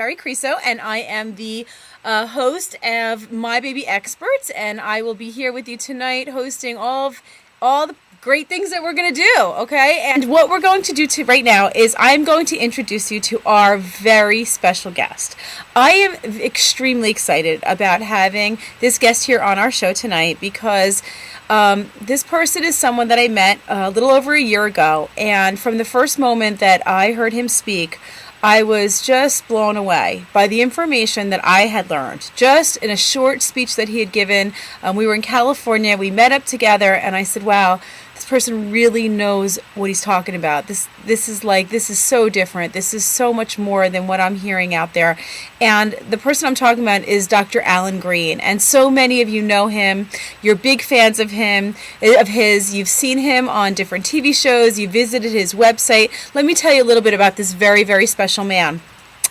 Carrie Creso, and I am the host of My Baby Experts, and I will be here with you tonight hosting all the great things that we're going to do, okay? And what we're going to do right now is I'm going to introduce you to our very special guest. I am extremely excited about having this guest here on our show tonight because this person is someone that I met a little over a year ago, and from the first moment that I heard him speak, I was just blown away by the information that I had learned. Just in a short speech that he had given, we were in California, we met up together, and I said, wow, this person really knows what he's talking about. This is so different. This is so much more than what I'm hearing out there. And the person I'm talking about is Dr. Alan Green. And so many of you know him. You're big fans of his. You've seen him on different TV shows. You visited his website. Let me tell you a little bit about this very, very special man.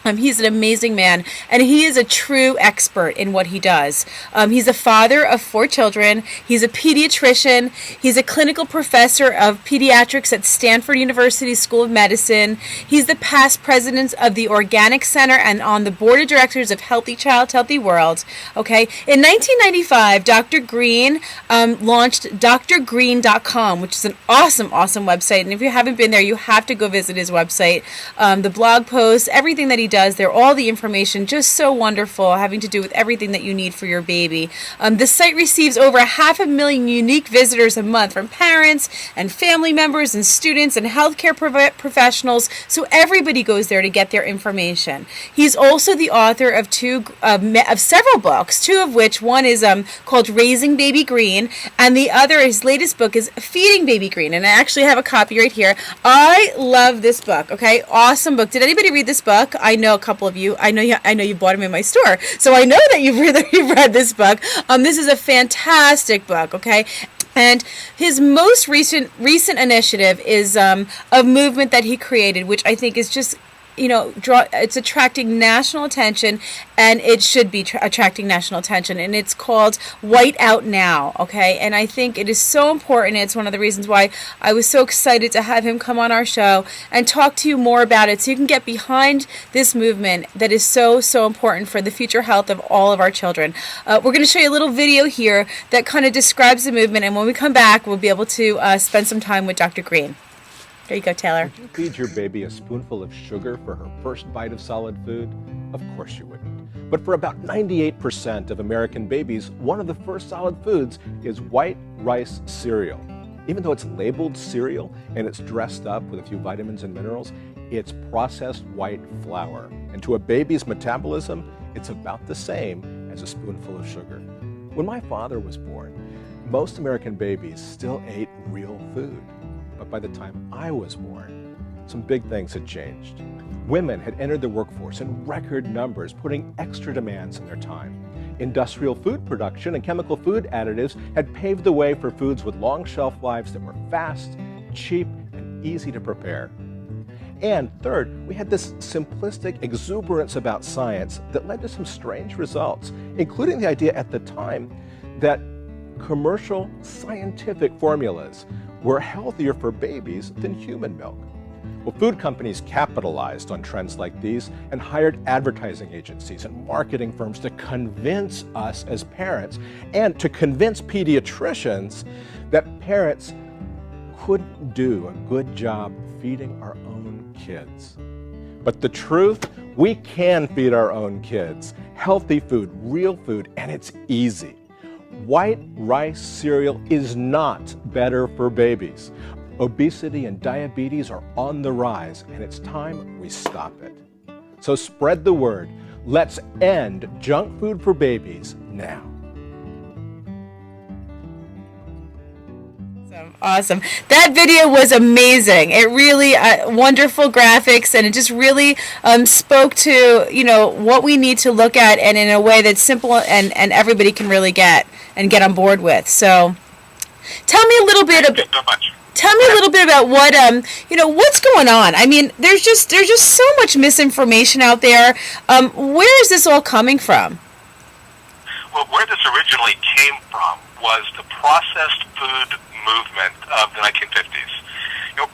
He's an amazing man, and he is a true expert in what he does. He's a father of 4 children. He's a pediatrician. He's a clinical professor of pediatrics at Stanford University School of Medicine. He's the past president of the Organic Center and on the board of directors of Healthy Child, Healthy World. Okay, in 1995, Dr. Green launched drgreen.com, which is an awesome website. And if you haven't been there, you have to go visit his website. The blog posts, everything that he does there, all the information, just so wonderful, having to do with everything that you need for your baby. The site receives over 500,000 unique visitors a month from parents and family members and students and healthcare professionals, so everybody goes there to get their information. He's also the author of several books, 2 of which, one is called Raising Baby Green, and the other, his latest book, is Feeding Baby Green, and I actually have a copy right here. I love this book, okay? Awesome book. Did anybody read this book? I know a couple of you. I know you bought them in my store, so I know that you've read this book. This is a fantastic book, okay? And his most recent initiative is a movement that he created, which I think is just, it's attracting national attention, and it should be attracting national attention, and it's called White Out Now, okay? And I think it is so important. It's one of the reasons why I was so excited to have him come on our show and talk to you more about it, so you can get behind this movement that is so important for the future health of all of our children. We're going to show you a little video here that kind of describes the movement, and when we come back, we'll be able to spend some time with Dr. Green. There you go, Taylor. Would you feed your baby a spoonful of sugar for her first bite of solid food? Of course you wouldn't. But for about 98% of American babies, one of the first solid foods is white rice cereal. Even though it's labeled cereal and it's dressed up with a few vitamins and minerals, it's processed white flour. And to a baby's metabolism, it's about the same as a spoonful of sugar. When my father was born, most American babies still ate real food. But by the time I was born, some big things had changed. Women had entered the workforce in record numbers, putting extra demands on their time. Industrial food production and chemical food additives had paved the way for foods with long shelf lives that were fast, cheap, and easy to prepare. And third, we had this simplistic exuberance about science that led to some strange results, including the idea at the time that commercial scientific formulas were healthier for babies than human milk. Well, food companies capitalized on trends like these and hired advertising agencies and marketing firms to convince us as parents and to convince pediatricians that parents couldn't do a good job feeding our own kids. But the truth, we can feed our own kids healthy food, real food, and it's easy. White rice cereal is not better for babies. Obesity and diabetes are on the rise, and it's time we stop it. So spread the word. Let's end junk food for babies now. Awesome. That video was amazing. It really, wonderful graphics, and it just really spoke to, what we need to look at, and in a way that's simple and everybody can really get on board with. So tell me a little bit about what, what's going on. I mean, there's just so much misinformation out there. Where is this all coming from? Well, where this originally came from was the processed food movement of the 1950s.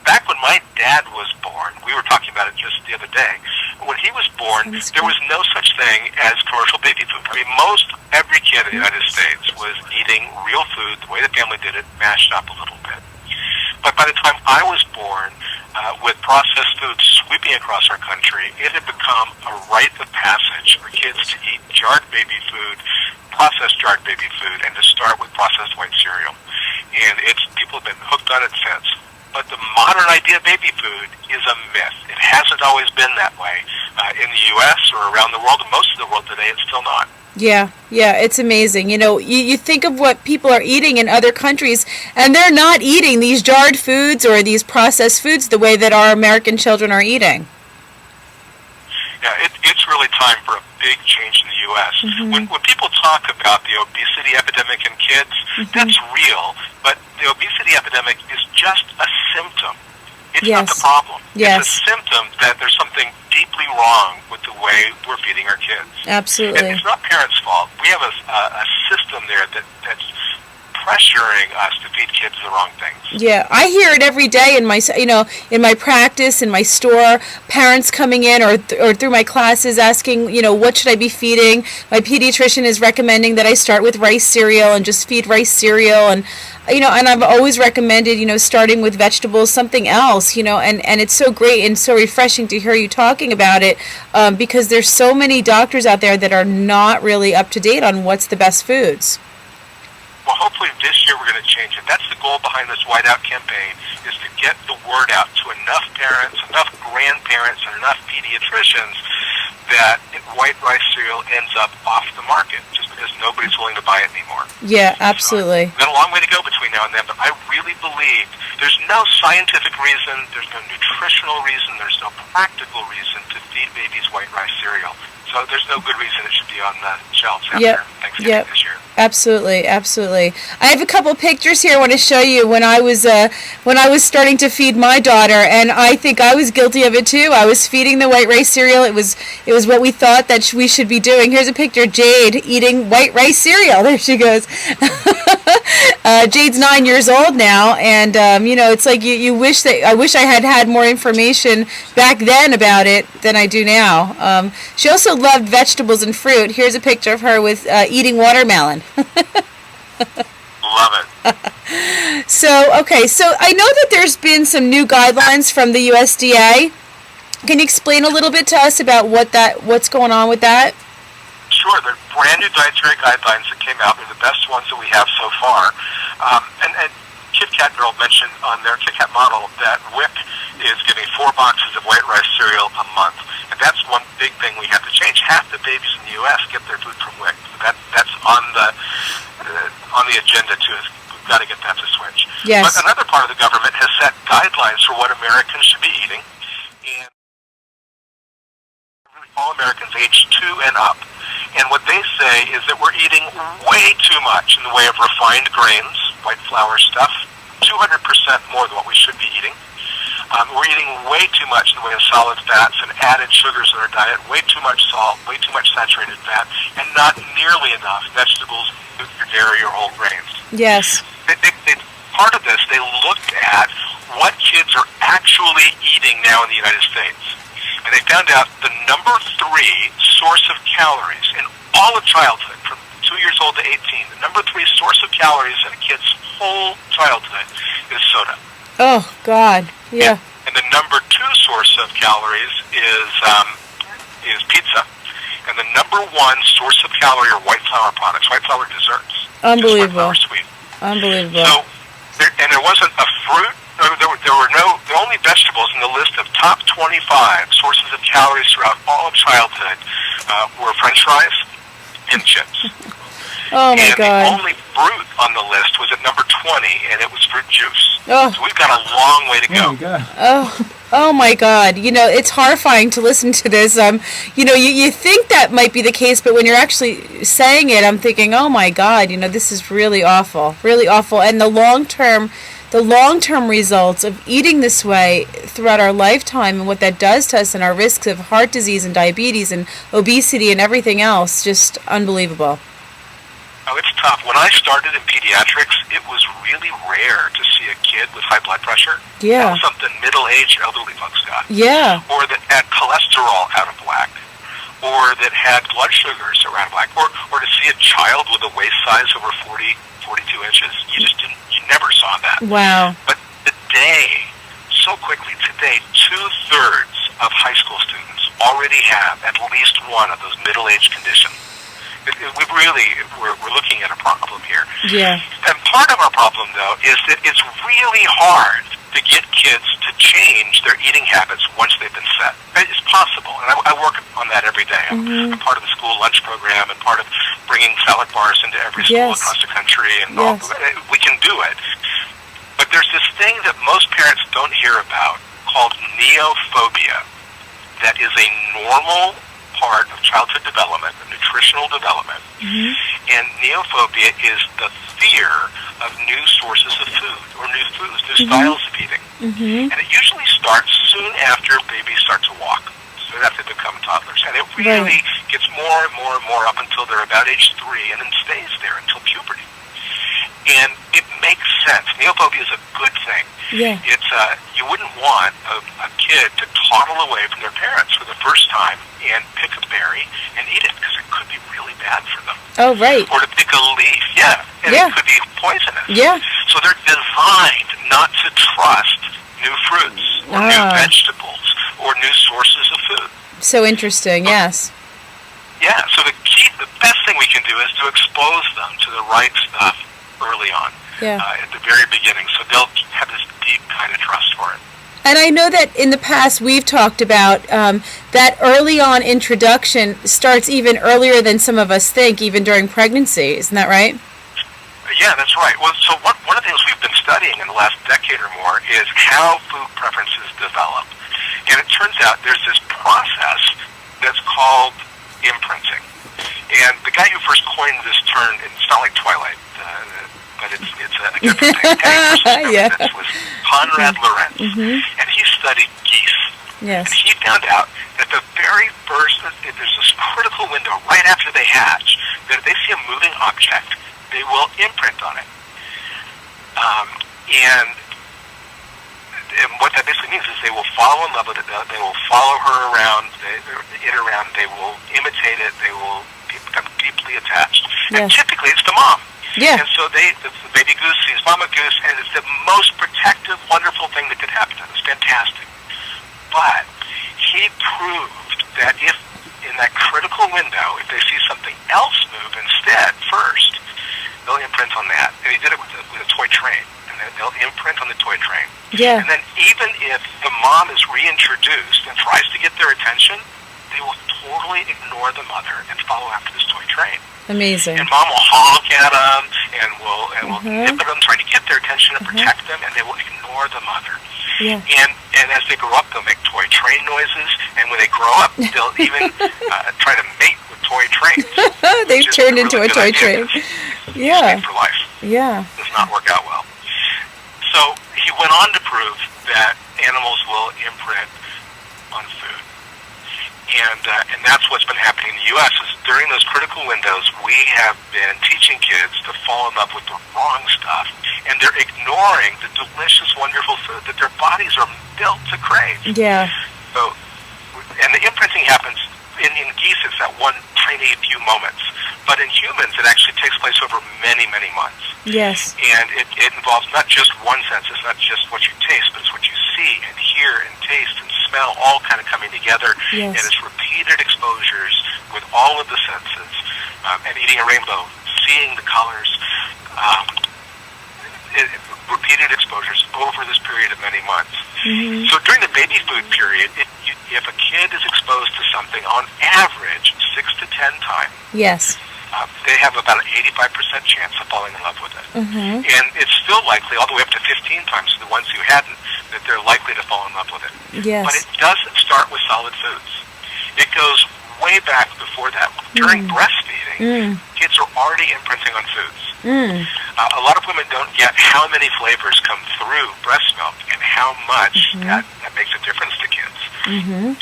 back when my dad was born, we were talking about it just the other day. When he was born, there was no such thing as commercial baby food. I mean, most every kid in the United States was eating real food the way the family did it, mashed up a little bit. But by the time I was born, with processed foods sweeping across our country, it had become a rite of passage for kids to eat jarred baby food, processed jarred baby food, and to start with processed white cereal. And people have been hooked on it since. But the modern idea of baby food is a myth. It hasn't always been that way in the U.S. or around the world, and most of the world today it's still not. Yeah, it's amazing. You think of what people are eating in other countries, and they're not eating these jarred foods or these processed foods the way that our American children are eating. Yeah, it's really time for a big change in the U.S. Mm-hmm. When people talk about the obesity epidemic in kids, that's real, but the obesity epidemic is just a symptom. It's not the problem. Yes. It's a symptom that there's something deeply wrong with the way we're feeding our kids. Absolutely. And it's not parents' fault. We have a system there that's pressuring us to feed kids the wrong things. Yeah, I hear it every day in my practice, in my store, parents coming in or through my classes asking, what should I be feeding? My pediatrician is recommending that I start with rice cereal and just feed rice cereal, and I've always recommended, starting with vegetables, something else, and it's so great and so refreshing to hear you talking about it, because there's so many doctors out there that are not really up to date on what's the best foods. Well, hopefully this year we're going to change it. That's the goal behind this White Out campaign, is to get the word out to enough parents, enough grandparents, and enough pediatricians that white rice cereal ends up off the market just because nobody's willing to buy it anymore. Yeah, absolutely. So, we've got a long way to go between now and then, but I really believe there's no scientific reason, there's no nutritional reason, there's no practical reason to feed babies white rice cereal. So there's no good reason it should be on the shelves after Thanksgiving this year. Absolutely. I have a couple pictures here I want to show you when I was starting to feed my daughter, and I think I was guilty of it too. I was feeding the white rice cereal. It was what we thought that we should be doing. Here's a picture of Jade eating white rice cereal. There she goes. Jade's 9 years old now, and it's like I wish I had more information back then about it than I do now. She also loved vegetables and fruit. Here's a picture of her with eating watermelon. Love it. So I know that there's been some new guidelines from the USDA. Can you explain a little bit to us about what's going on with that? Sure, they're brand new dietary guidelines that came out. They're the best ones that we have so far. And Kit Kat Girl mentioned on their Kit Kat model that WIC is giving 4 boxes of white rice cereal a month. And that's one big thing we have to change. Half the babies in the U.S. get their food from WIC. So that's on the agenda too. We've got to get that to switch. Yes. But another part of the government has set guidelines for what Americans should be eating. And all Americans aged 2 and up. And what they say is that we're eating way too much in the way of refined grains, white flour stuff, 200% more than what we should be eating. We're eating way too much in the way of solid fats and added sugars in our diet, way too much salt, way too much saturated fat, and not nearly enough vegetables, dairy, or whole grains. Yes. Part of this, they looked at what kids are actually eating now in the United States. And they found out the number 3 source of calories in all of childhood, from 2 years old to 18, the number 3 source of calories in a kid's whole childhood is soda. Oh, God. Yeah. And the number 2 source of calories is pizza. And the number 1 source of calorie are white flour products, white flour desserts. Unbelievable. Just white flour sweet. Unbelievable. So, there wasn't a fruit. The only vegetables in the list of top 25 sources of calories throughout all of childhood were French fries and chips. Oh, my God. And the only fruit on the list was at number 20, and it was fruit juice. Oh. So we've got a long way to go. Oh, my God. Oh my God. It's horrifying to listen to this. You think that might be the case, but when you're actually saying it, I'm thinking, oh my God, this is really awful. Really awful. And the long-term results of eating this way throughout our lifetime and what that does to us and our risks of heart disease and diabetes and obesity and everything else, just unbelievable. Oh, it's tough. When I started in pediatrics, it was really rare to see a kid with high blood pressure. Yeah. That was something middle-aged elderly folks got. Yeah. Or that had cholesterol out of whack. Or that had blood sugars around whack. Or to see a child with a waist size over 42 inches. You never saw that. Wow. But today, so quickly, today, 2/3 of high school students already have at least one of those middle-aged conditions. We're looking at a problem here. Yeah. And part of our problem, though, is that it's really hard to get kids to change their eating habits once they've been set. It's possible, and I work on that every day. I'm part of the school lunch program and part of bringing salad bars into every school across the country, and we can do it. But there's this thing that most parents don't hear about called neophobia that is a normal part of childhood development, nutritional development. And neophobia is the fear of new sources of food or new foods, new styles of eating. And it usually starts soon after babies start to walk, soon after they become toddlers. And it really gets more and more and more up until they're about age 3 and then stays there until puberty. And it makes sense. Neophobia is a good thing. Yeah. It's you wouldn't want a kid to toddle away from their parents for the first time and pick a berry and eat it because it could be really bad for them. Oh, right. Or to pick a leaf, and it could be poisonous. Yeah. So they're designed not to trust new fruits or new vegetables or new sources of food. So interesting, yes. Yeah, so the best thing we can do is to expose them to the right stuff early on, at the very beginning, so they'll have this deep kind of trust for it. And I know that in the past we've talked about that early on introduction starts even earlier than some of us think, even during pregnancy. Isn't that right? Yeah, that's right. Well, so one of the things we've been studying in the last decade or more is how food preferences develop. And it turns out there's this process that's called imprinting. And the guy who first coined this term, it's not like Twilight, but it's a different thing. This was Conrad Lorenz, and he studied geese. Yes. And he found out that the very first, there's this critical window right after they hatch, that if they see a moving object, they will imprint on it. And what that basically means is they will fall in love with it, they will follow her around, they will imitate it, they will become deeply attached. And typically it's the mom. Yeah. And so the baby goose sees Mama Goose, and it's the most protective, wonderful thing that could happen to them. It's fantastic. But he proved that if, in that critical window, if they see something else move instead first, they'll imprint on that. And he did it with a toy train. And they'll imprint on the toy train. Yeah. And then even if the mom is reintroduced and tries to get their attention, they will totally ignore the mother and follow after this toy train. Amazing. And mom will honk at them and will nip at them, trying to get their attention and protect them, and they will ignore the mother. Yeah. And as they grow up, they'll make toy train noises, and when they grow up, they'll even try to mate with toy trains. They've turned into a toy train. Yeah. For life. Yeah. Does not work out well. So he went on to prove that animals will imprint on food. And that's what's been happening in the U.S. is during those critical windows, we have been teaching kids to fall in love with the wrong stuff, and they're ignoring the delicious, wonderful food that their bodies are built to crave. Yeah. So, and the imprinting happens in geese. It's that one tiny few moments, but in humans, it actually takes place over many, many months. Yes. And it involves not just one sense. It's not just what you taste, but it's what you see and hear and taste and smell, all kind of coming together. Yes. And it's repeated exposures with all of the senses, and eating a rainbow, seeing the colors, repeated exposures over this period of many months. So during the baby food period, if a kid is exposed to something on average 6 to 10 times, yes, they have about an 85% chance of falling in love with it. And it's still likely, all the way up to 15 times for the ones who hadn't, that they're likely to fall in love with it. Yes. But it doesn't start with solid foods. It goes way back before that. During breastfeeding, kids are already imprinting on foods. A lot of women don't get how many flavors come through breast milk and how much that makes a difference to kids.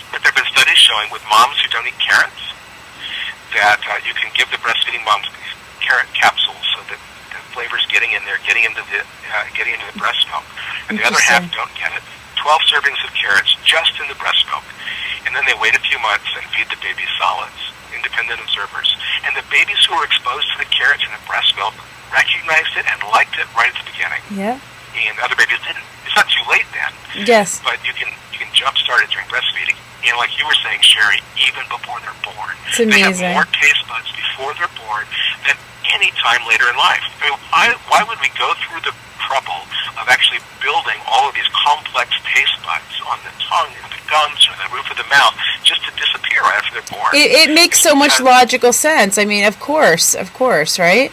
But there have been studies showing with moms who don't eat carrots that you can give the breastfeeding moms carrot capsules so that the flavor's getting in there, getting into the breast milk, and the other half don't get it. 12 servings of carrots just in the breast milk, and then they wait a few months and feed the babies solids. Independent observers, and the babies who were exposed to the carrots in the breast milk recognized it and liked it right at the beginning. Yeah. And other babies didn't. It's not too late then. Yes. But you can jumpstart it during breastfeeding. And like you were saying, Sherry, even before they're born. It's amazing. They have more taste buds before they're born than any time later in life. I mean, why would we go through the trouble of actually building all of these complex taste buds on the tongue and the gums or the roof of the mouth just to disappear right after they're born? It makes so much logical sense. I mean, of course, right?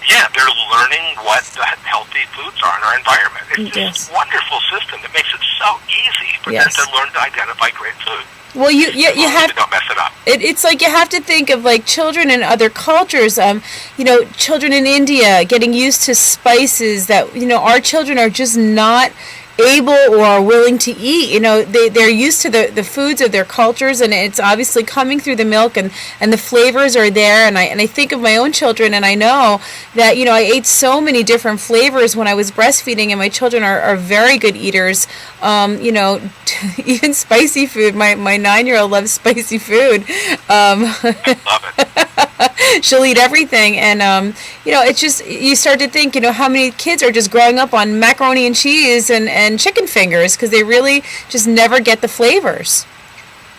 Yeah, they're learning what the healthy foods are in our environment. It's this wonderful system that makes it so easy for them to learn to identify great food. Well, you have to don't mess it up. It's like you have to think of like children in other cultures. Children in India getting used to spices that our children are just not able or willing to eat. They're used to the foods of their cultures, and it's obviously coming through the milk, and the flavors are there. And I think of my own children, and I know that I ate so many different flavors when I was breastfeeding, and my children are very good eaters. Even spicy food. My 9-year-old loves spicy food. I love it. She'll eat everything, and it's just, you start to think how many kids are just growing up on macaroni and cheese and chicken fingers because they really just never get the flavors.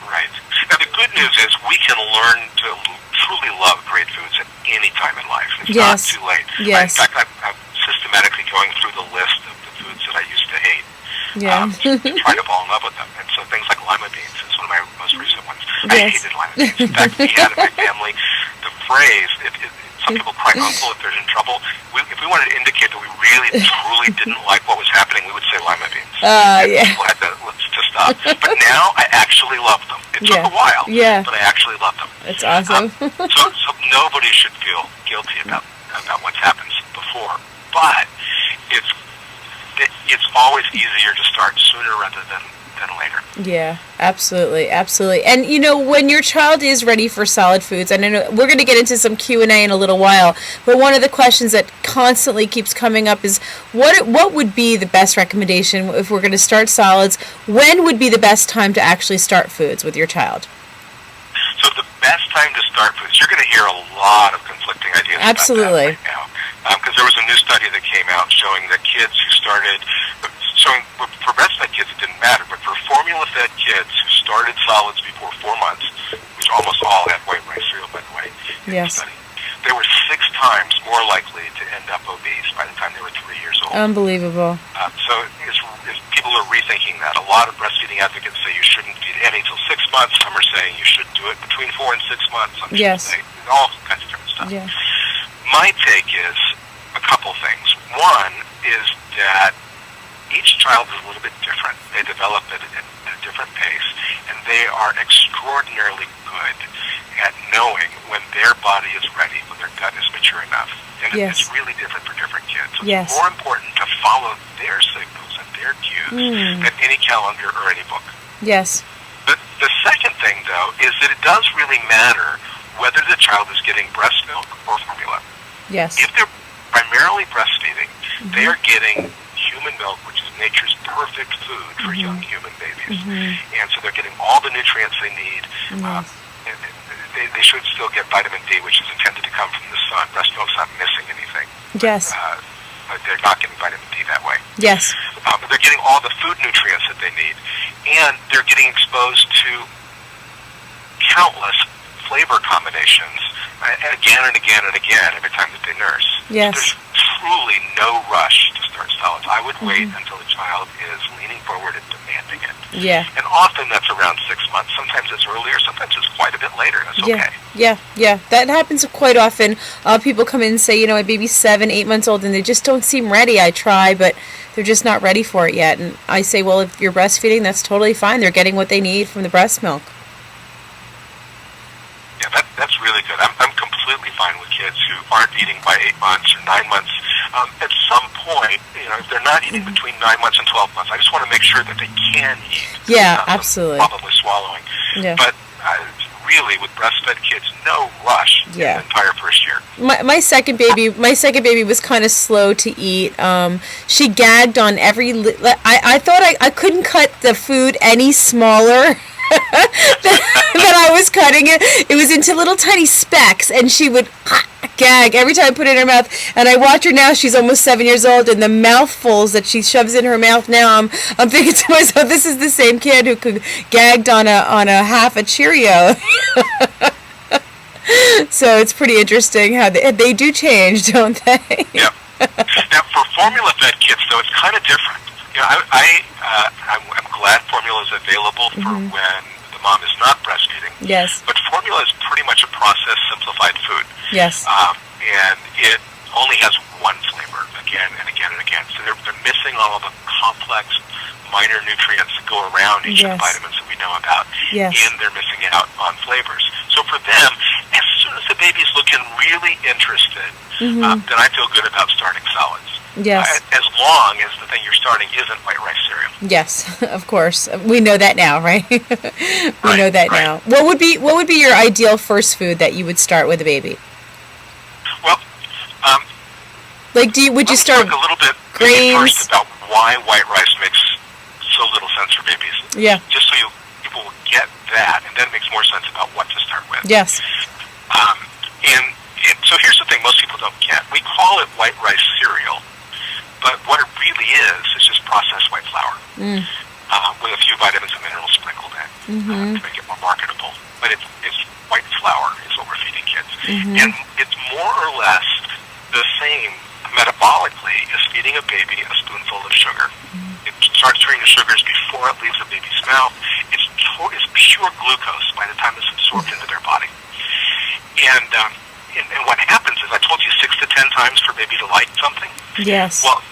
Right. Now the good news is we can learn to truly love great foods at any time in life. It's not too late. Yes. In fact, I'm systematically going through the list of the foods that I used to hate. To try to fall in love with them. And so things like lima beans is one of my most recent ones. I hated lima beans. In fact, we had in my family the phrase, some people cry uncle if they're in trouble. If we wanted to indicate that we really, truly didn't like what was happening, we would say lima beans. People had to stop. But now I actually love them. It took a while, but I actually love them. It's awesome. So nobody should feel guilty about what's happened before. But it's always easier to start sooner rather than later. Yeah, absolutely. And when your child is ready for solid foods, and I know we're going to get into some Q&A in a little while, but one of the questions that constantly keeps coming up is what would be the best recommendation if we're going to start solids? When would be the best time to actually start foods with your child? So the best time to start foods, you're going to hear a lot of conflicting ideas Absolutely. about that right now. Because there was a new study that came out showing that kids who started, for breastfed kids it didn't matter, but for formula-fed kids who started solids before 4 months, which almost all had white rice cereal, by the way, in the study, they were 6 times more likely to end up obese by the time they were 3 years old. Unbelievable. So people are rethinking that. A lot of breastfeeding advocates say you shouldn't feed any till 6 months. Some are saying you should do it between 4 and 6 months. Some say all kinds of different stuff. Yeah. My take is a couple things. One is that each child is a little bit different. They develop at a different pace, and they are extraordinarily good at knowing when their body is ready, when their gut is mature enough. And it's really different for different kids. So it's more important to follow their signals and their cues than any calendar or any book. Yes. The second thing, though, is that it does really matter whether the child is getting breast milk or formula. Yes. If they're primarily breastfeeding, they are getting human milk, which is nature's perfect food for young human babies. And so they're getting all the nutrients they need. They should still get vitamin D, which is intended to come from the sun. Breast milk's not missing anything. Yes. But they're not getting vitamin D that way. Yes. But they're getting all the food nutrients that they need. And they're getting exposed to countless flavor combinations again and again and again every time that they nurse. Yes. So there's truly no rush to start solids. I would wait until the child is leaning forward and demanding it. Yeah. And often that's around 6 months. Sometimes it's earlier. Sometimes it's quite a bit later. That's okay. Yeah. That happens quite often. People come in and say, my baby's 7, 8 months old, and they just don't seem ready. I try, but they're just not ready for it yet. And I say, well, if you're breastfeeding, that's totally fine. They're getting what they need from the breast milk. Yeah, that's really good. I'm completely fine with kids who aren't eating by 8 months or 9 months. At some point, if they're not eating between 9 months and 12 months, I just want to make sure that they can eat. Yeah, absolutely. Probably swallowing. Yeah. But really, with breastfed kids, no rush in the entire first year. My second baby was kind of slow to eat. She gagged on every. I thought I couldn't cut the food any smaller. that I was cutting it. It was into little tiny specks, and she would gag every time I put it in her mouth. And I watch her now; she's almost 7 years old, and the mouthfuls that she shoves in her mouth now, I'm thinking to myself, this is the same kid who could gagged on a half a Cheerio. So it's pretty interesting how they do change, don't they? Yep. Now, for formula-fed kids, though, it's kind of different. You know, I'm glad formula is available for when the mom is not breastfeeding. Yes. But formula is pretty much a processed, simplified food. Yes. And it only has one flavor again and again and again. So they're missing all of the complex, minor nutrients that go around each of the vitamins that we know about. Yes. And they're missing out on flavors. So for them, as soon as the baby's looking really interested, then I feel good about starting solids. Yes. As long as the thing you're starting isn't white rice cereal. Yes, of course. We know that now, right? We know that now. What would be your ideal first food that you would start with a baby? Well, like, would you start talk a little bit grains first about why white rice makes so little sense for babies? Yeah. Just so people will get that, and then it makes more sense about what to start with. Yes. And so here's the thing: most people don't get. We call it white rice cereal. But what it really is just processed white flour with a few vitamins and minerals sprinkled in to make it more marketable. But it's white flour is what we're feeding kids. And it's more or less the same metabolically as feeding a baby a spoonful of sugar. It starts turning the sugars before it leaves the baby's mouth. It's pure glucose by the time it's absorbed into their body. And what happens is, I told you 6 to 10 times for baby to like something. Yes. Well,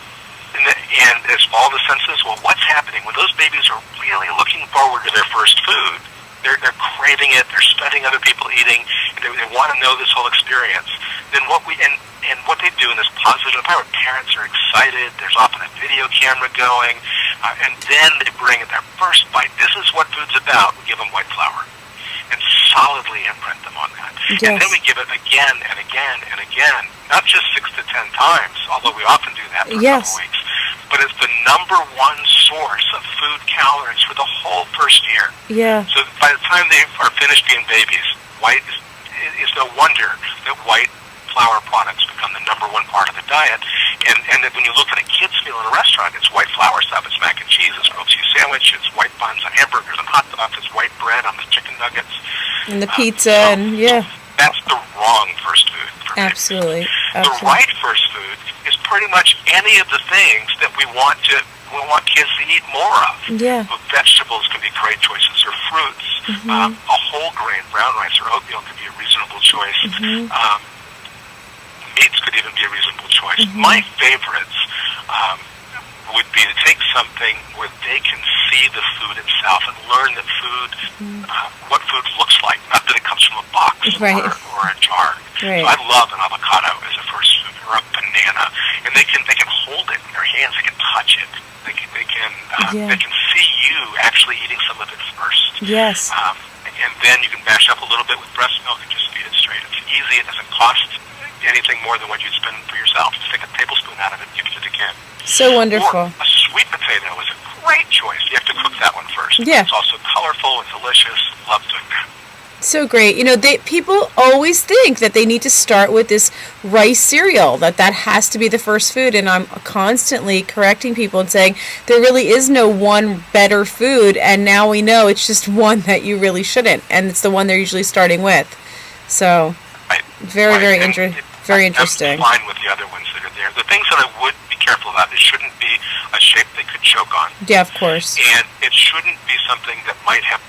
and as all the senses, well, what's happening when those babies are really looking forward to their first food? They're craving it. They're studying other people eating. And they want to know this whole experience. Then what they do in this positive environment, parents are excited. There's often a video camera going, and then they bring in their first bite. This is what food's about. We give them white flour and solidly imprint them on that. Yes. And then we give it again and again and again, not just 6 to 10 times, although we often do that for a couple weeks, but it's the number one source of food calories for the whole first year. Yeah. So by the time they are finished being babies, white is no wonder that white flour products become the number one part of the diet. And then when you look at a kid's meal in a restaurant, it's white flour stuff. It's mac and cheese, it's grilled cheese sandwich, it's white buns on hamburgers and hot dogs, it's white bread on the chicken nuggets. And the pizza, That's the wrong first food for Absolutely. The right first food is pretty much any of the things that we want kids to eat more of. Yeah. Vegetables can be great choices, or fruits. A whole grain, brown rice or oatmeal could be a reasonable choice. Meats could even be a reasonable choice. My favorites would be to take something where they can see the food itself and learn that food, what food looks like, not that it comes from a box or a jar. Right. So I love an avocado as a first food, or a banana, and they can hold it in their hands. They can touch it. They can see you actually eating some of it first. Yes. And then you can mash up a little bit with breast milk and just feed it straight. It's easy. It doesn't cost anything more than what you'd spend for yourself. Just take a tablespoon out of it and give it to the kid. So wonderful. Or a sweet potato is a great choice. You have to cook that one first. Yeah. It's also colorful and delicious. Love doing that. So great. People always think that they need to start with this rice cereal, that has to be the first food. And I'm constantly correcting people and saying there really is no one better food. And now we know it's just one that you really shouldn't. And it's the one they're usually starting with. So very interesting. I'm fine with the other ones that are there. The things that I would be careful about, it shouldn't be a shape they could choke on. Yeah, of course. And it shouldn't be something that might have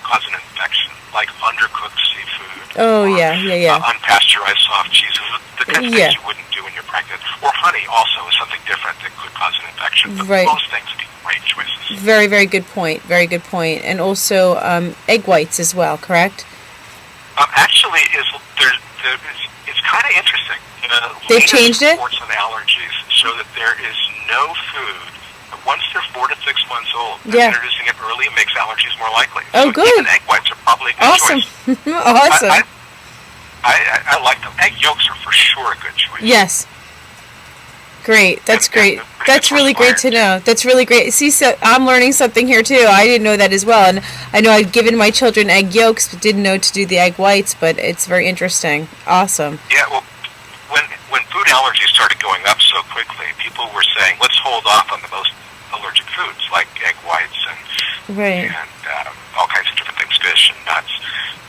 cause an infection, like undercooked seafood. Oh, yeah. Unpasteurized soft cheeses, the kind of things you wouldn't do when you're pregnant. Or honey also is something different that could cause an infection. But most things would be great choices. Very, very good point. Very good point. And also egg whites as well, correct? Actually, it's kind of interesting. They've changed it? Reports on allergies show that there is no food that once they're 4 to 6 months old, introducing it early makes allergies more likely. Oh, so good. Even egg whites are probably a good Awesome. choice. Awesome. I like them. Egg yolks are for sure a good choice. Yes. Great. That's great. That's really great to know. That's really great. See, so I'm learning something here too. I didn't know that as well, and I know I've given my children egg yolks, but didn't know to do the egg whites. But it's very interesting. Awesome. Yeah. Well, when food allergies started going up so quickly, people were saying, let's hold off on the most allergic foods like egg whites and all kinds of different things, fish and nuts,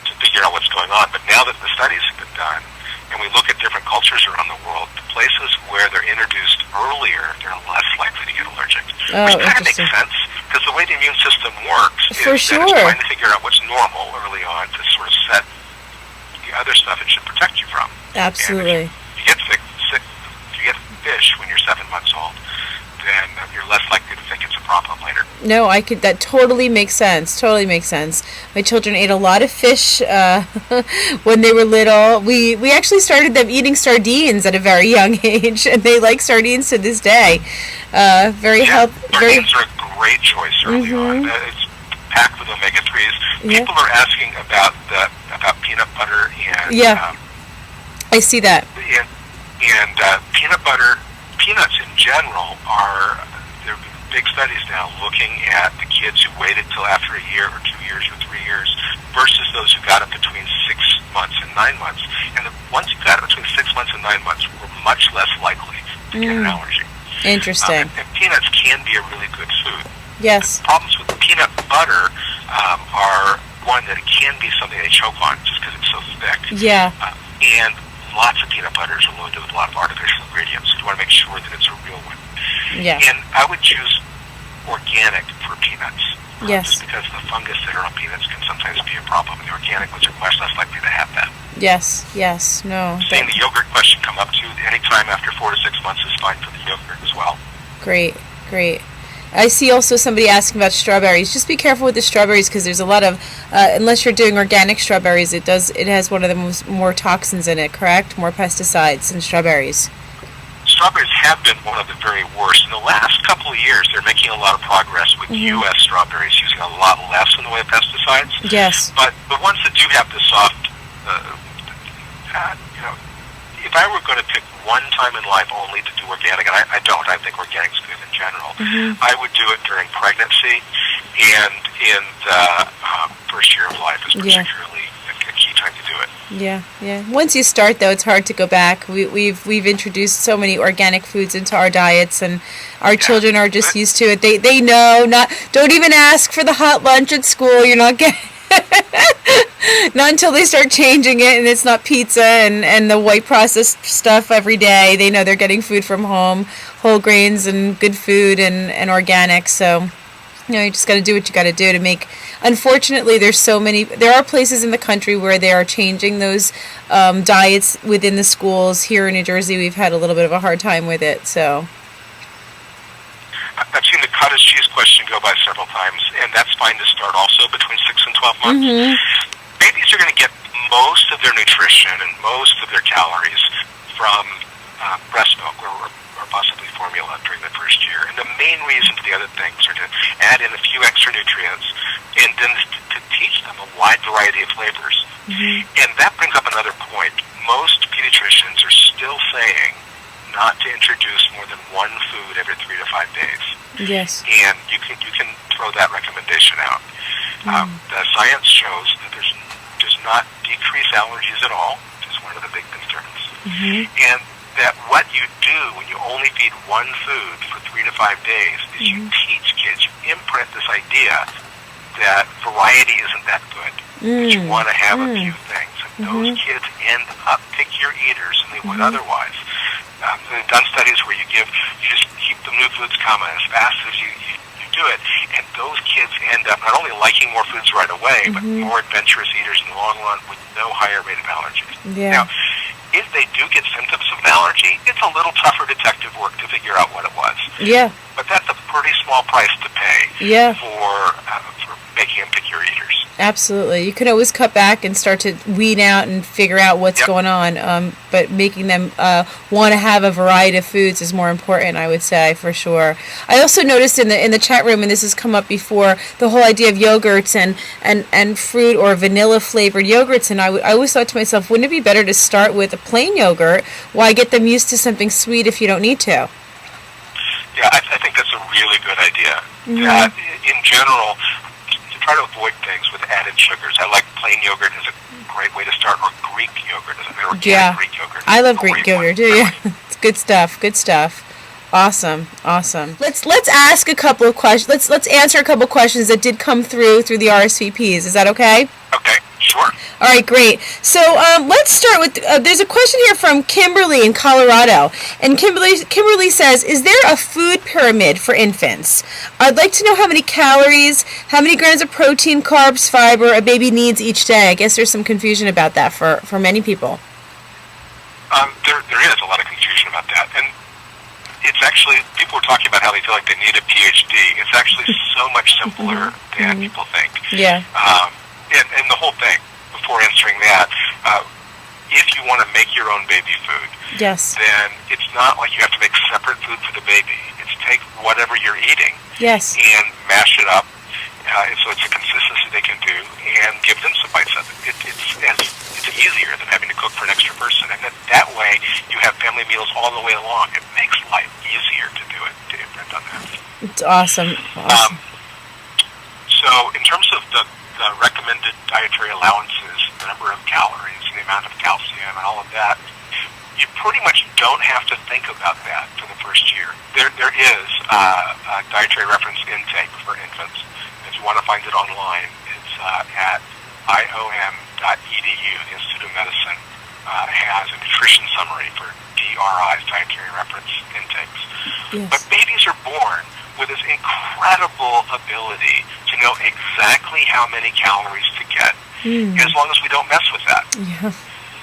to figure out what's going on. But now that the studies have been done, and we look at different cultures around the world, the places where they're introduced earlier, they're less likely to get allergic. Which kind of makes sense, because the way the immune system works is that it's trying to figure out what's normal early on to sort of set the other stuff it should protect you from. Absolutely. And if you get sick, if you get fish when you're 7 months old, then you're less likely to think it's a problem later. No, that totally makes sense. Totally makes sense. My children ate a lot of fish when they were little. We actually started them eating sardines at a very young age, and they like sardines to this day. Very healthy. Sardines are a great choice early on. It's packed with omega-3s. People are asking about peanut butter and I see that. And peanut butter. Peanuts in general there have been big studies now looking at the kids who waited till after a year or 2 years or 3 years versus those who got it between 6 months and 9 months. And the ones who got it between 6 months and 9 months were much less likely to get an allergy. Interesting. And peanuts can be a really good food. Yes. The problems with peanut butter are, one, that it can be something they choke on just because it's so thick. Yeah. And lots of peanut butters are loaded with a lot of artificial ingredients. So you want to make sure that it's a real one. Yeah. And I would choose organic for peanuts. Yes. Just because the fungus that are on peanuts can sometimes be a problem. And the organic ones are much less likely to have that. Yes. Yes. No. Seeing the yogurt question come up too, any time after 4 to 6 months is fine for the yogurt as well. Great. Great. I see also somebody asking about strawberries. Just be careful with the strawberries because there's a lot of, unless you're doing organic strawberries, it has one of the more toxins in it, correct? More pesticides in strawberries. Strawberries have been one of the very worst. In the last couple of years, they're making a lot of progress with U.S. strawberries using a lot less in the way of pesticides. Yes. But the ones that do have the soft, if I were going to pick one time in life only to do organic, and I don't, I think organic's good in general, I would do it during pregnancy and in the first year of life is particularly a key time to do it. Yeah, yeah. Once you start, though, it's hard to go back. We've introduced so many organic foods into our diets, and our children are just used to it. They know don't even ask for the hot lunch at school. You're not getting. Not until they start changing it and it's not pizza and the white processed stuff every day. They know they're getting food from home, whole grains and good food and organic. So, you just got to do what you got to do to make. Unfortunately, there are places in the country where they are changing those diets within the schools. Here in New Jersey, we've had a little bit of a hard time with it. So. I've seen the cottage cheese question go by several times, and that's fine to start also between 6 and 12 months. Babies are going to get most of their nutrition and most of their calories from breast milk or possibly formula during the first year. And the main reason for the other things are to add in a few extra nutrients and then to teach them a wide variety of flavors. And that brings up another point. Most pediatricians are still saying not to introduce more than one food every 3 to 5 days. Yes. And you can throw that recommendation out. The science shows that does not decrease allergies at all, which is one of the big concerns. And that what you do when you only feed one food for 3 to 5 days is you teach kids, you imprint this idea that variety isn't that good. That you want to have a few things. And those kids end up pickier eaters than they would otherwise. They've done studies where you just keep the new foods coming as fast as you do it, and those kids end up not only liking more foods right away, but more adventurous eaters in the long run with no higher rate of allergies. Yeah. Now, if they do get symptoms of an allergy, it's a little tougher detective work to figure out what it was. Yeah. But that's a pretty small price to pay for making them pickier eaters. Absolutely. You can always cut back and start to wean out and figure out what's going on. But making them want to have a variety of foods is more important, I would say, for sure. I also noticed in the chat room, and this has come up before, the whole idea of yogurts and fruit or vanilla flavored yogurts. And I always thought to myself, wouldn't it be better to start with a plain yogurt? Why get them used to something sweet if you don't need to? Yeah, I think that's a really good idea. Mm-hmm. In general, try to avoid things with added sugars. I like plain yogurt as a great way to start, or Greek yogurt as an organic Greek yogurt. I love Greek yogurt too. Yeah, it's good stuff. Good stuff. Awesome. Let's ask a couple of questions. Let's answer a couple of questions that did come through the RSVPs. Is that okay? Okay, sure. All right, great. So let's start with, there's a question here from Kimberly in Colorado. And Kimberly says, is there a food pyramid for infants? I'd like to know how many calories, how many grams of protein, carbs, fiber a baby needs each day. I guess there's some confusion about that for many people. There is a lot of confusion about that. And it's actually, people are talking about how they feel like they need a PhD. It's actually so much simpler than people think. Yeah. And the whole thing, before answering that, if you want to make your own baby food, yes, then it's not like you have to make separate food for the baby. It's take whatever you're eating, yes, and mash it up, so it's a consistency they can do, and give them some bites of it. It's easier than having to cook for an extra person, and that way you have family meals all the way along. It makes life easier to do it. To imprint on that. It's awesome. So in terms of the recommended dietary allowances, the number of calories, the amount of calcium, and all of that, you pretty much don't have to think about that for the first year. There is a dietary reference intake for infants. If you want to find it online, it's at iom.edu. The Institute of Medicine has a nutrition summary for DRI's, dietary reference intakes. Yes. But babies are born with this incredible ability to know exactly how many calories to get, as long as we don't mess with that. Yeah.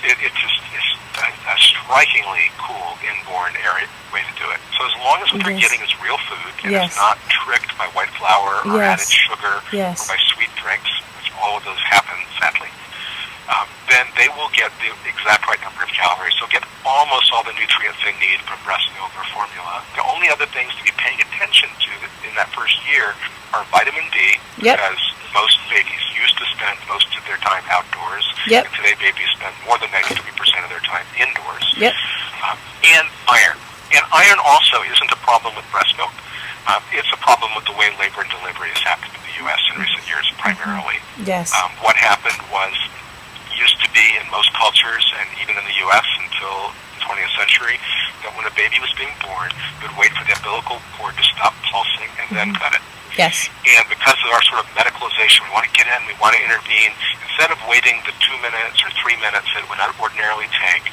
It just is a strikingly cool inborn way to do it. So as long as what they're getting is real food, and it's not tricked by white flour or added sugar or by sweet drinks, which all of those happen, sadly, then they will get the exact right number of calories. They'll get almost all the nutrients they need from breast milk or formula. The only other things to be paying attention to in that first year are vitamin D, because most babies used to spend most of their time outdoors, and today babies spend more than 93% of their time indoors. And iron. And iron also isn't a problem with breast milk. It's a problem with the way labor and delivery has happened in the U.S. in recent years, primarily. What happened was, used to be in most cultures, and even in the U.S. until the 20th century, that when a baby was being born, they would wait for the umbilical cord to stop pulsing and then cut it. And because of our sort of medicalization, we want to get in, we want to intervene. Instead of waiting the 2 minutes or 3 minutes that it would ordinarily take,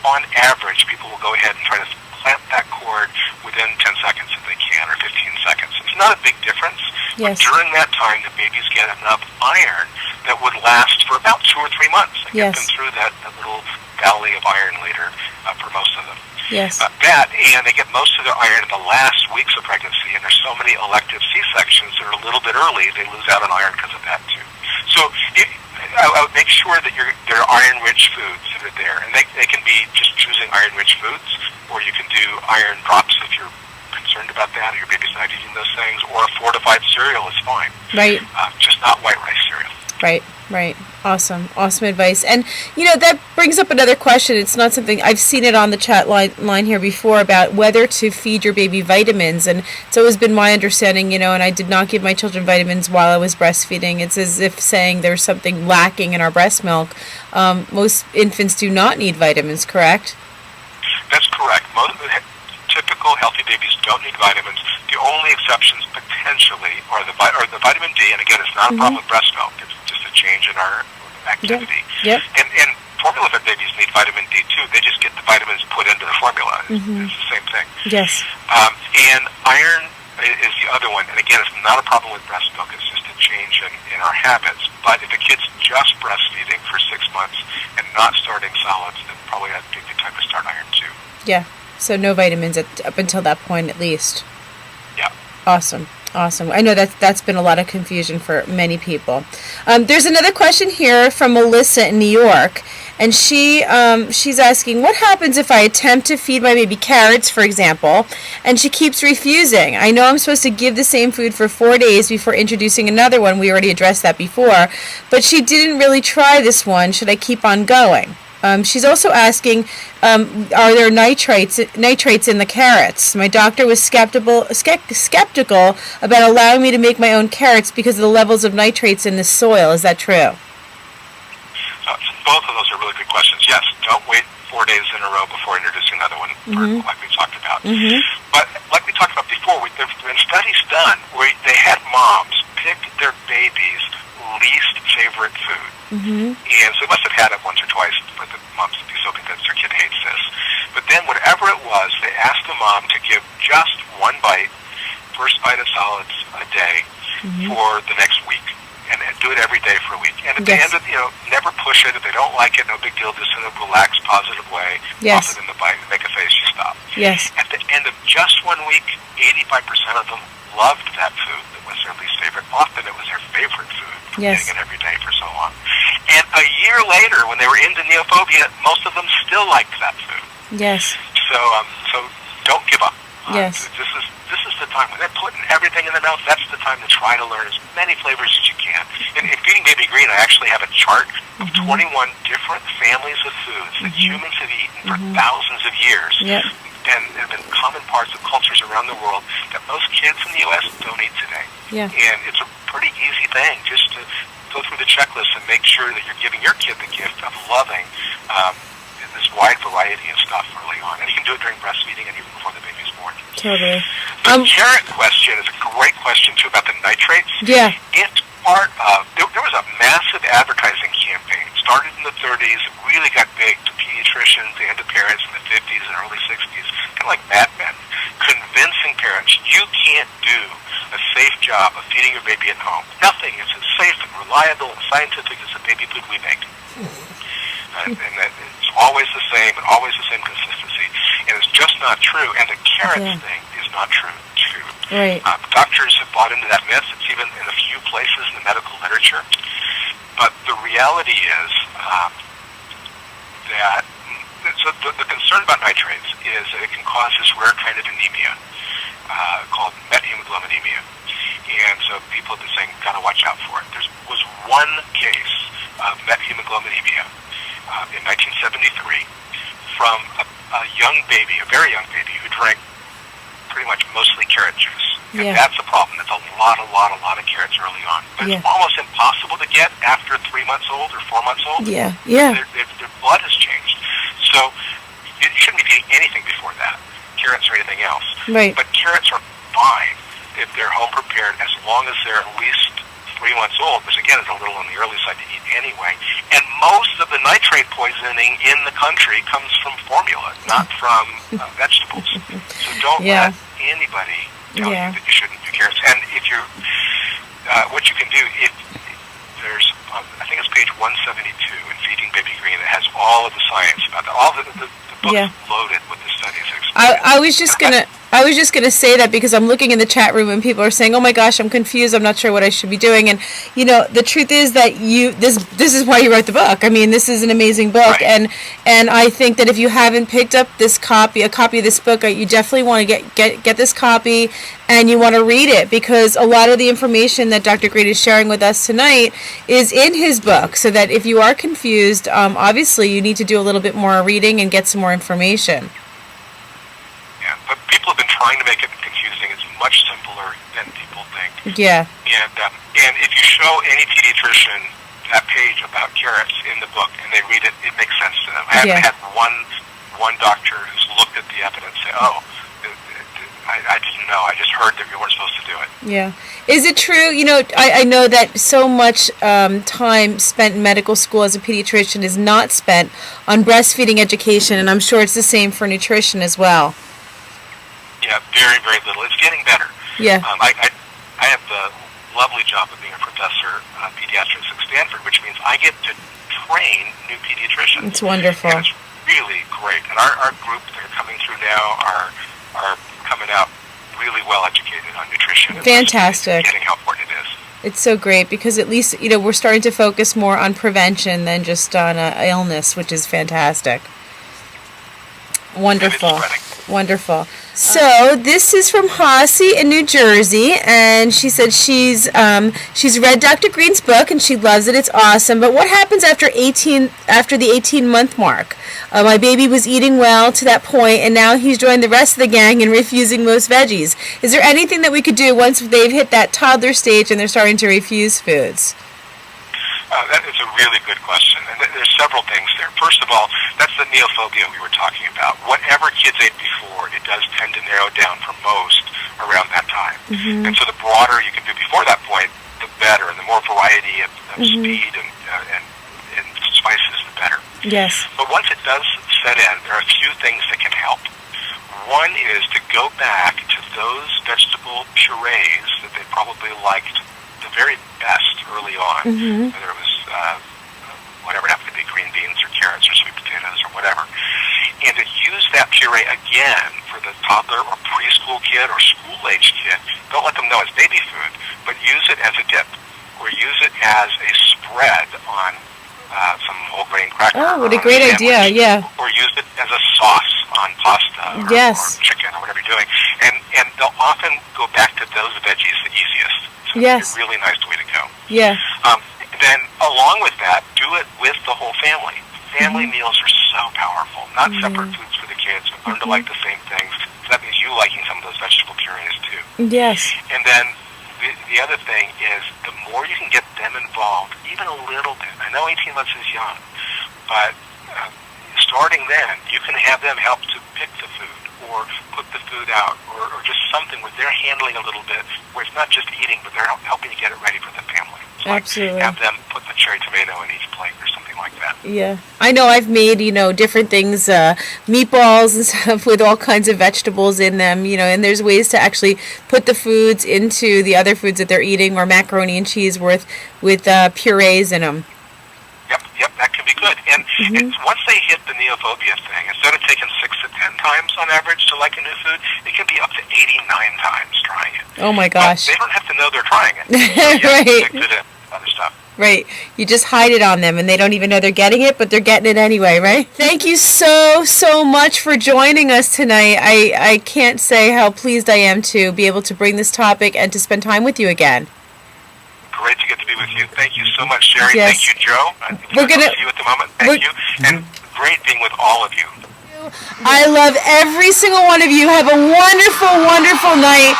on average, people will go ahead and try to clamp that cord within 10 seconds if they can, or 15 seconds. It's not a big difference, but during that time, the babies get enough iron that would last for about 2 or 3 months and get them through that little valley of iron later for most of them. And they get most of their iron in the last weeks of pregnancy, and there's so many elective C-sections that are a little bit early, they lose out on iron because of that too. So I would make sure that there are iron-rich foods that are there, and they can be just choosing iron-rich foods, or you can do iron drops if you're concerned about that, or your baby's not eating those things, or a fortified cereal is fine. Just not white rice cereal. Right. Awesome advice. And, that brings up another question. It's not something, I've seen it on the chat line here before about whether to feed your baby vitamins. And it's always been my understanding, and I did not give my children vitamins while I was breastfeeding. It's as if saying there's something lacking in our breast milk. Most infants do not need vitamins, correct? That's correct. Most typical healthy babies don't need vitamins. The only exceptions potentially are the vitamin D, and again, it's not a problem with breast milk. It's just a change in our activity. And formula-fed babies need vitamin D too. They just get the vitamins put into the formula. It's the same thing. And iron is the other one. And again, it's not a problem with breast milk. It's just a change in our habits. But if a kid's just breastfeeding for 6 months and not starting solids, then probably that'd be the time to start iron too. So no vitamins up until that point, at least. Yeah. Awesome. Awesome. I know that's been a lot of confusion for many people. There's another question here from Melissa in New York, and she's asking, what happens if I attempt to feed my baby carrots, for example, and she keeps refusing? I know I'm supposed to give the same food for 4 days before introducing another one. We already addressed that before, but she didn't really try this one. Should I keep on going? She's also asking, are there nitrates in the carrots? My doctor was skeptical about allowing me to make my own carrots because of the levels of nitrates in the soil. Is that true? Both of those are really good questions. Yes, don't wait 4 days in a row before introducing another one, like we talked about. But like we talked about before, there have been studies done where they had moms pick their baby's least favorite food. And so they must have had it once or twice for the moms to be so convinced their kid hates this. But then whatever it was, they asked the mom to give just one bite, first bite of solids a day for the next week. And do it every day for a week. And at the end of, never push it. If they don't like it, no big deal. Just in a relaxed, positive way. Offer them the bite. Make a face, you stop. At the end of just 1 week, 85% of them loved that food that was their least favorite. Often it was their favorite food from getting it every day for so long. And a year later, when they were into neophobia, most of them still liked that food. So don't give up. This is the time when they're putting everything in their mouth. That's the time to try to learn as many flavors as you can. In Feeding Baby Green, I actually have a chart of 21 different families of foods that humans have eaten for thousands of years. And have been common parts of cultures around the world that most kids in the U.S. don't eat today. And it's a pretty easy thing just to go through the checklist and make sure that you're giving your kid the gift of loving this wide variety of stuff early on. And you can do it during breastfeeding and even before the baby's born. Totally. The carrot question is a great question, too, about the nitrates. It's part of, there was a massive advertising campaign, started in the 30s, really got big to pediatricians and to parents in the 50s and early 60s, kind of like Mad Men, convincing parents, you can't do a safe job of feeding your baby at home. Nothing is as safe and reliable and scientific as the baby food we make. And it's always the same and always the same consistency. And it's just not true. And the carrots thing is not true, too. Doctors have bought into that myth. It's even in a few places in the medical literature. But the reality is that the concern about nitrates is that it can cause this rare kind of anemia called methemoglobinemia. And so people have been saying, gotta watch out for it. There was one case of methemoglobinemia in 1973 from a young baby, a very young baby, who drank pretty much mostly carrot juice. And that's a problem. It's a lot of carrots early on. But it's almost impossible to get after 3 months old or 4 months old. Their blood has changed. So you shouldn't be eating anything before that, carrots or anything else. But carrots are fine if they're home prepared as long as they're at least 3 months old, which again is a little on the early side to eat anyway. And most of the nitrate poisoning in the country comes from formula, not from vegetables. So don't let anybody tell you that you shouldn't do carrots. And if you're, what you can do, if there's, I think it's page 172 in Feeding Baby Green that has all of the science about that. All the book's loaded with the studies. I was just gonna say that because I'm looking in the chat room and people are saying, "Oh my gosh, I'm confused. I'm not sure what I should be doing." And the truth is that this is why you wrote the book. I mean, this is an amazing book, and I think that if you haven't picked up a copy of this book, you definitely want to get this copy, and you want to read it because a lot of the information that Dr. Great is sharing with us tonight is in his book. So that if you are confused, obviously you need to do a little bit more reading and get some more information. But people have been trying to make it confusing. It's much simpler than people think. And if you show any pediatrician that page about carrots in the book and they read it, it makes sense to them. I haven't had one doctor who's looked at the evidence and say, "Oh, I didn't know. I just heard that you weren't supposed to do it." Is it true? I know that so much time spent in medical school as a pediatrician is not spent on breastfeeding education, and I'm sure it's the same for nutrition as well. Very, very little. It's getting better. I have the lovely job of being a professor of pediatrics at Stanford, which means I get to train new pediatricians. It's wonderful. And it's really great. And our group that are coming through now are coming out really really well educated on nutrition. And Fantastic. getting how important it is. It's so great because at least, we're starting to focus more on prevention than just on illness, which is fantastic. Wonderful. Wonderful. So this is from Hossie in New Jersey, and she said she's read Dr. Green's book and she loves it. It's awesome. But what happens after the 18-month mark? My baby was eating well to that point, and now he's joined the rest of the gang and refusing most veggies. Is there anything that we could do once they've hit that toddler stage and they're starting to refuse foods? That is a really good question, and there's several things there. First of all, that's the neophobia we were talking about. Whatever kids ate before, it does tend to narrow down for most around that time. Mm-hmm. And so the broader you can do before that point, the better, and the more variety of speed and spices, the better. Yes. But once it does set in, there are a few things that can help. One is to go back to those vegetable purees that they probably liked the very best early on, whether it was whatever it happened to be, green beans or carrots or sweet potatoes or whatever, and to use that puree again for the toddler or preschool kid or school-age kid. Don't let them know it's baby food, but use it as a dip or use it as a spread on some whole grain cracker. Oh, what a great idea, yeah. Or use it as a sauce on pasta or chicken or whatever you're doing. And they'll often go back to those veggies the easiest. So it's a really nice way to go. Yeah. Then along with that, do it with the whole family. Family meals are so powerful. Not separate foods for the kids, but learn to like the same things. So that means you liking some of those vegetable purees too. Yes. And then the other thing is the more you can get them involved, even a little bit. I know 18 months is young, but starting then, you can have them help to pick the food or put the food out or just something where they're handling a little bit, where it's not just eating, but they're helping you get it ready for the family. So absolutely. Have them put the cherry tomato in each plate or something like that. Yeah. I know I've made, different things, meatballs and stuff with all kinds of vegetables in them, and there's ways to actually put the foods into the other foods that they're eating, or macaroni and cheese with purees in them. Yep, that can be good. And once they hit the neophobia thing, instead of taking 6 to 10 times on average to like a new food, it can be up to 89 times trying it. Oh my gosh. But they don't have to know they're trying it. So Right. Other stuff. Right. You just hide it on them and they don't even know they're getting it, but they're getting it anyway, right? Thank you so much for joining us tonight. I can't say how pleased I am to be able to bring this topic and to spend time with you again. Great to get to be with you. Thank you so much, Sherry. Yes. Thank you, Joe. We're gonna see you at the moment. Thank you. And great being with all of you. I love every single one of you. Have a wonderful, wonderful night.